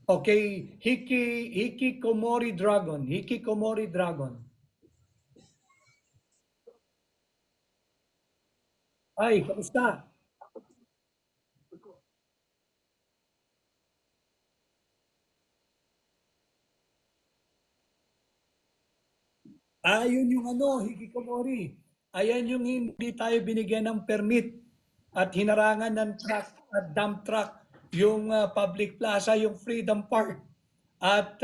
Okay, Hikikomori Dragon. Hikikomori Dragon. Ay, kamusta? Yun yung ano, hikikomori. Ayan yung hindi tayo binigyan ng permit at hinarangan ng truck at dump truck yung public plaza, yung Freedom Park. At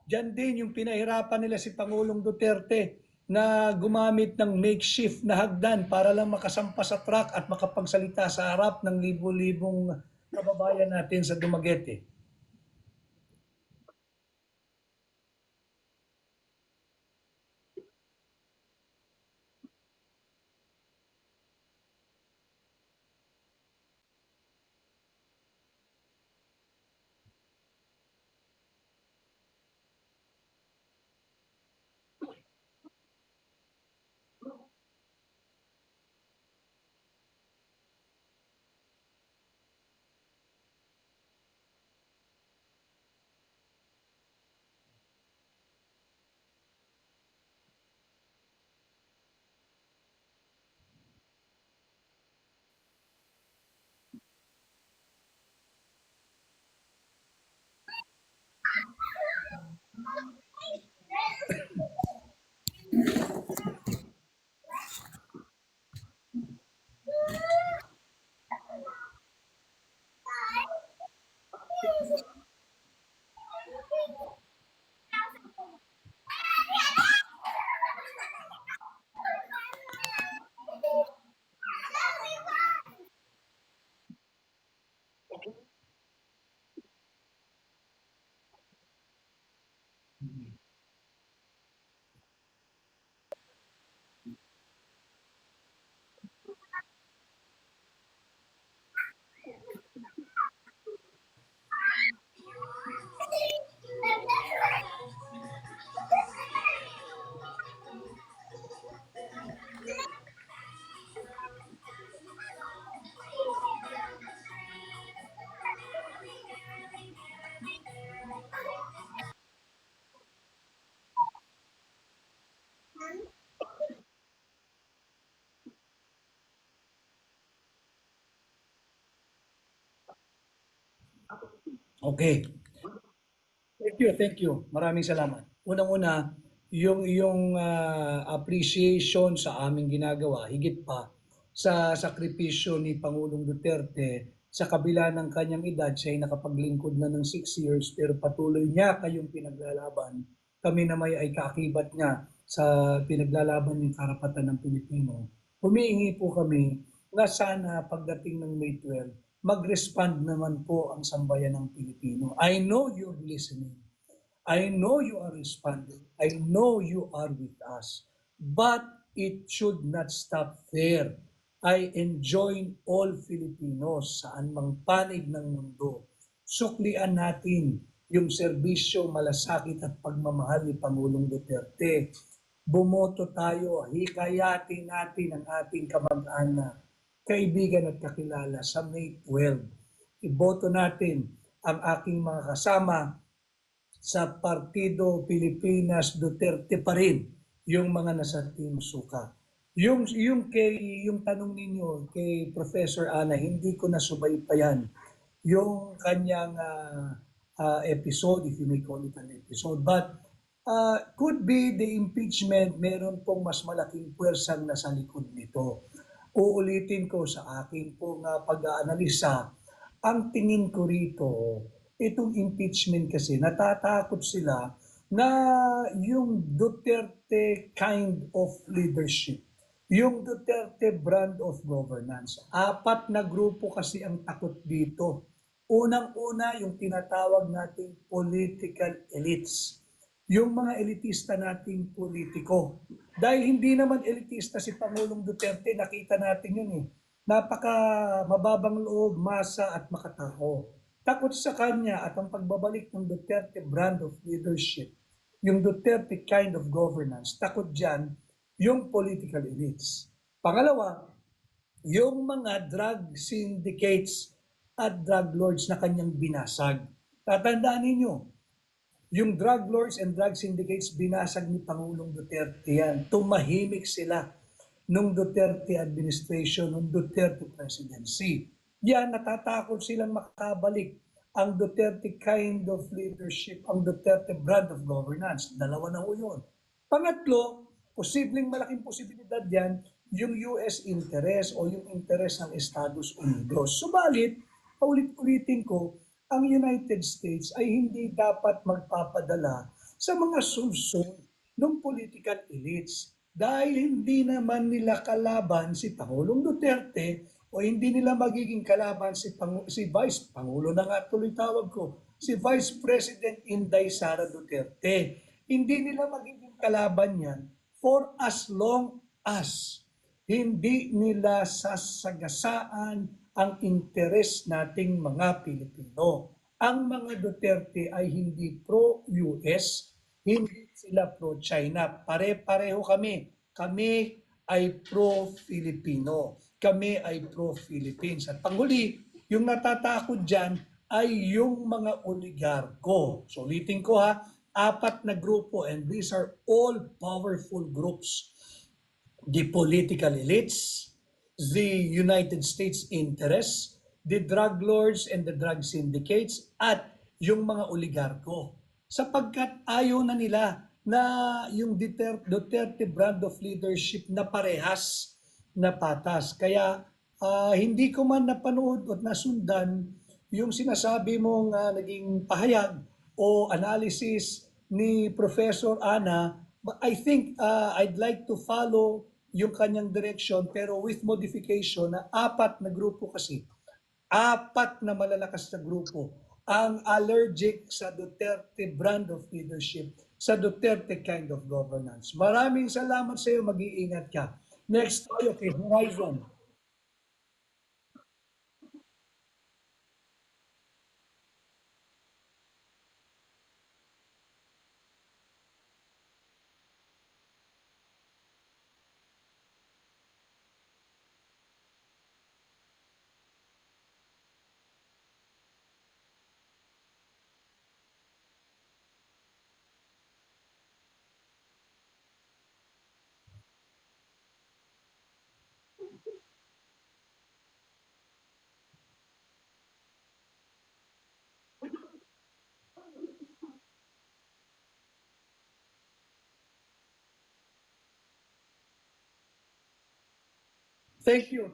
dyan din yung pinahirapan nila si Pangulong Duterte na gumamit ng makeshift na hagdan para lang makasampa sa truck at makapagsalita sa harap ng libo-libong kababayan natin sa Dumaguete. Okay. Thank you, thank you. Maraming salamat. Unang-una, yung iyong appreciation sa aming ginagawa, higit pa sa sakripisyo ni Pangulong Duterte sa kabila ng kanyang edad, siya ay nakapaglingkod na ng 6 years pero patuloy niya kayong pinaglalaban. Kami naman ay kaakibat niya sa pinaglalaban ng karapatan ng Pilipino. Humihingi po kami na sana pagdating ng May 12, mag-respond naman po ang sambayan ng Pilipino. I know you're listening. I know you are responding. I know you are with us. But it should not stop there. I enjoin all Filipinos saan mang panig ng mundo. Suklian natin yung serbisyo, malasakit at pagmamahal ni Pangulong Duterte. Bumoto tayo, hikayatin natin ang ating kamag-anak, kaibigan at kakilala sa May 12. Iboto natin ang aking mga kasama sa Partido Pilipinas Duterte pa rin yung mga nasa Team Suka. Yung tanong ninyo kay Professor Ana, hindi ko nasubaybayan yung kanyang episode, if you may call it an episode. But could be the impeachment, meron pong mas malaking puwersang nasa likod nito. Uulitin ko sa aking pong pag-aanalisa, ang tingin ko rito, itong impeachment kasi natatakot sila na yung Duterte kind of leadership, yung Duterte brand of governance. Apat na grupo kasi ang takot dito. Unang-una, yung tinatawag nating political elites. Yung mga elitista nating politiko. Dahil hindi naman elitista si Pangulong Duterte, nakita natin yun eh. Napaka mababang loob, masa at makatao. Takot sa kanya at ang pagbabalik ng Duterte brand of leadership, yung Duterte kind of governance, takot dyan yung political elites. Pangalawa, yung mga drug syndicates at drug lords na kanyang binasag. Tatandaan ninyo, yung drug lords and drug syndicates, binasag ni Pangulong Duterte yan. Tumahimik sila nung Duterte administration, nung Duterte presidency. Yan, natatakot silang makabalik ang Duterte kind of leadership, ang Duterte brand of governance. Dalawa na ho yun. Pangatlo, posibleng malaking posibilidad yan, yung US interest o yung interest ng Estados Unidos. Subalit, paulit-ulitin ko, ang United States ay hindi dapat magpapadala sa mga sulsol ng political elites dahil hindi naman nila kalaban si Pangulong Duterte o hindi nila magiging kalaban si Vice Pangulo na nga tuloy tawag ko, si Vice President Inday Sara Duterte. Hindi nila magiging kalaban yan for as long as hindi nila sasagasaan ang interes nating mga Pilipino. Ang mga Duterte ay hindi pro-US, hindi sila pro-China. Pare-pareho kami. Kami ay pro-Filipino. Kami ay pro-Philippines. At panghuli, yung natatakot dyan ay yung mga oligarko. So ulitin ko ha, apat na grupo and these are all powerful groups. The political elites, the United States interests, the drug lords and the drug syndicates, at yung mga oligarko. Sapagkat ayaw na nila na yung Duterte brand of leadership na parehas na patas. Kaya hindi ko man napanood at nasundan yung sinasabi mong naging pahayag o analysis ni Professor Ana, I think I'd like to follow yung kanyang direction pero with modification na apat na grupo kasi, apat na malalakas na grupo ang allergic sa Duterte brand of leadership, sa Duterte kind of governance. Maraming salamat sa iyo, mag-iingat ka. Next tayo kay Horizon. Thank you.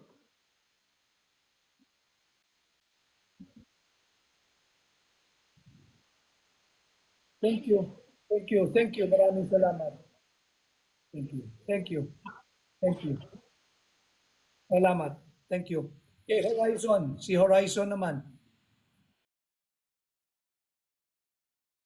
Thank you. Thank you. Thank you. Maraming salamat. Thank you. Thank you. Thank you. Salamat. Thank you. Okay, Horizon. Si Horizon naman.